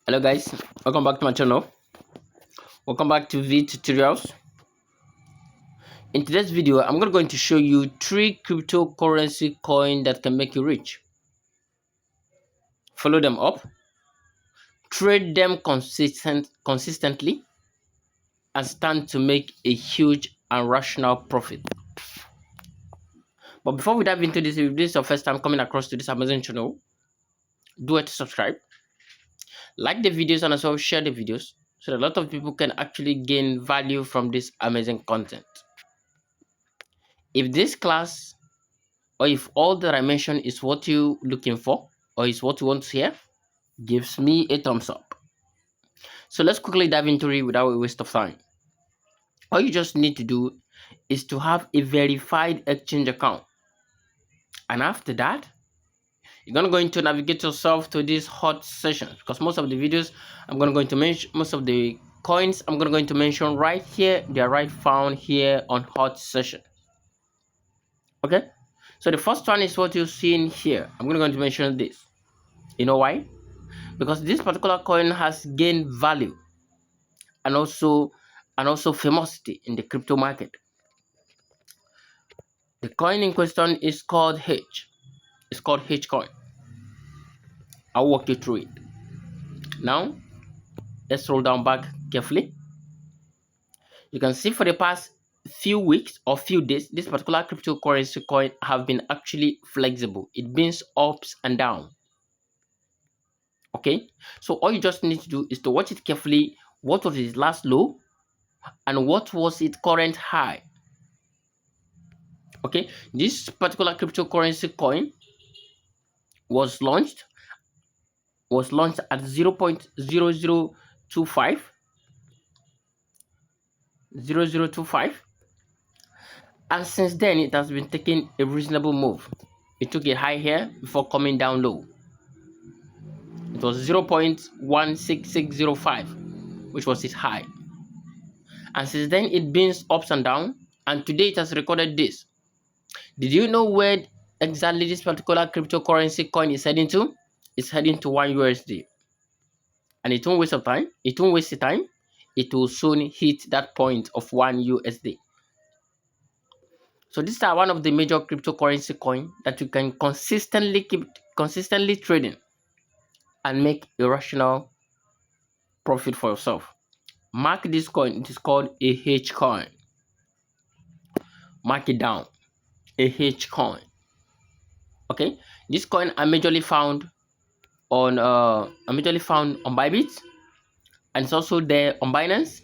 Hello guys, welcome back to my channel. Welcome back to V Tutorials. In today's video, I'm going to show you 3 cryptocurrency coins that can make you rich. Follow them up, trade them consistently, and stand to make a huge and rational profit. But before we dive into this, if this is your first time coming across to this amazing channel, do it to subscribe, like the videos, and also share the videos so that a lot of people can actually gain value from this amazing content. If this class or if all that I mentioned is what you're looking for or is what you want to hear, gives me a thumbs up. So let's quickly dive into it without a waste of time. All you just need to do is to have a verified exchange account. And after that, you're going to go into navigate yourself to this hot session, because most of the videos I'm going to go into mention, most of the coins I'm going to go into mention right here, they are right found here on hot session. Okay, so the first one is what you're seeing here. I'm going to mention this. You know why? Because this particular coin has gained value and also famosity in the crypto market. The coin in question is called H. It's called H coin. I'll walk you through it. Now, let's roll down back carefully. You can see for the past few weeks or few days, this particular cryptocurrency coin have been actually flexible. It means ups and down. Okay, so all you just need to do is to watch it carefully. What was its last low and what was its current high? Okay, this particular cryptocurrency coin was launched at 0.0025, and since then it has been taking a reasonable move. It took a high here before coming down low. It was 0.16605, which was its high, and since then it been ups and down, and today it has recorded this. Did you know where exactly this particular cryptocurrency coin is heading to? It's heading to 1 USD. And it won't waste of time. It won't waste the time. It will soon hit that point of 1 USD. So these are one of the major cryptocurrency coin that you can consistently trading and make a rational profit for yourself. Mark this coin. It is called a H coin. Mark it down. A H coin. Okay, this coin are majorly found on Bybit, and it's also there on Binance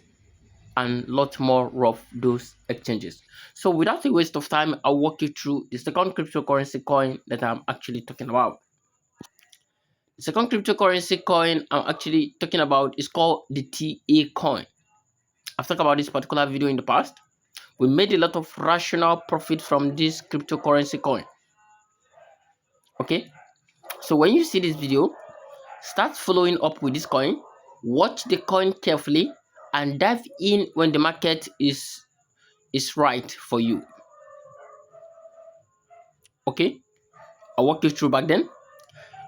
and lot more of those exchanges. So without a waste of time, I'll walk you through the second cryptocurrency coin that I'm actually talking about. The second cryptocurrency coin I'm actually talking about is called the TA coin. I've talked about this particular video in the past. We made a lot of rational profit from this cryptocurrency coin. Okay, so when you see this video, start following up with this coin, watch the coin carefully, and dive in when the market is right for you. Okay, I'll walk you through back then.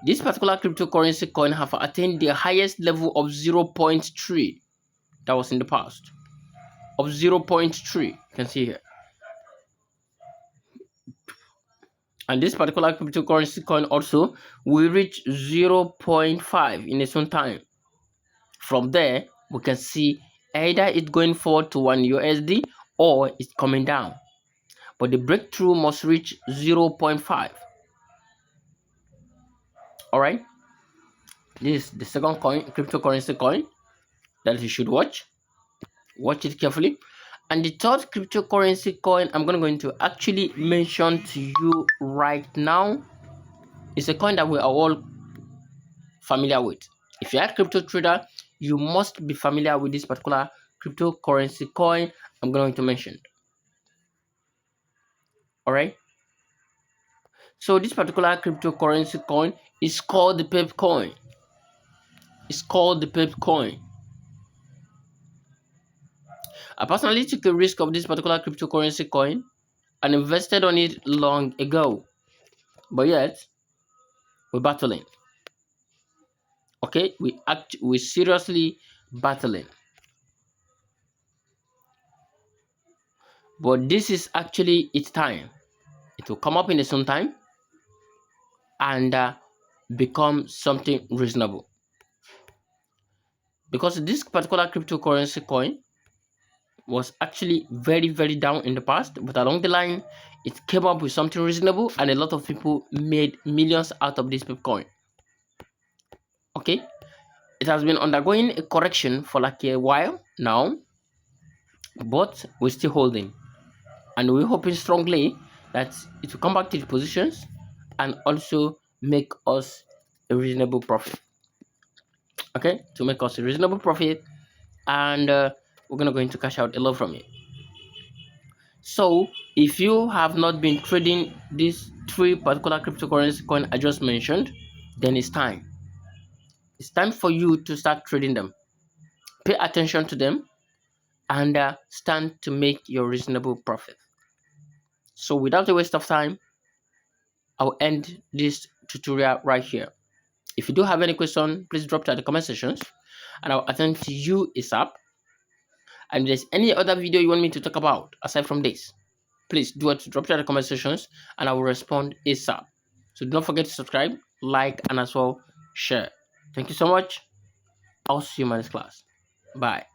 This particular cryptocurrency coin have attained the highest level of 0.3 that was in the past. Of 0.3, you can see here. And this particular cryptocurrency coin also will reach 0.5 in its own time. From there, we can see either it's going forward to 1 USD or it's coming down. But the breakthrough must reach 0.5. Alright, this is the second coin, cryptocurrency coin, that you should watch it carefully. And the third cryptocurrency coin I'm going to actually mention to you right now is a coin that we are all familiar with. If you're a crypto trader, you must be familiar with this particular cryptocurrency coin I'm going to mention. Alright, so this particular cryptocurrency coin is called the Pep coin. It's called the Pep coin. I personally took a risk of this particular cryptocurrency coin and invested on it long ago. but yet we're battling. Okay, we seriously battling. But this is actually its time. It will come up in its own time and become something reasonable. Because this particular cryptocurrency coin was actually very, very down in the past, but along the line, it came up with something reasonable, and a lot of people made millions out of this Bitcoin. Okay, it has been undergoing a correction for like a while now, but we're still holding, and we're hoping strongly that it will come back to the positions and also make us a reasonable profit. Okay, to make us a reasonable profit, and we're gonna go into cash out a lot from it. So if you have not been trading these three particular cryptocurrency coin I just mentioned, then it's time. It's time for you to start trading them. Pay attention to them and stand to make your reasonable profit. So without a waste of time, I'll end this tutorial right here. If you do have any question, please drop it at the comment sections and I'll attend to you ASAP. And if there's any other video you want me to talk about aside from this, please do it, drop it in the comment sections and I will respond ASAP. So don't forget to subscribe, like, and as well share. Thank you so much. I'll see you in my next class. Bye.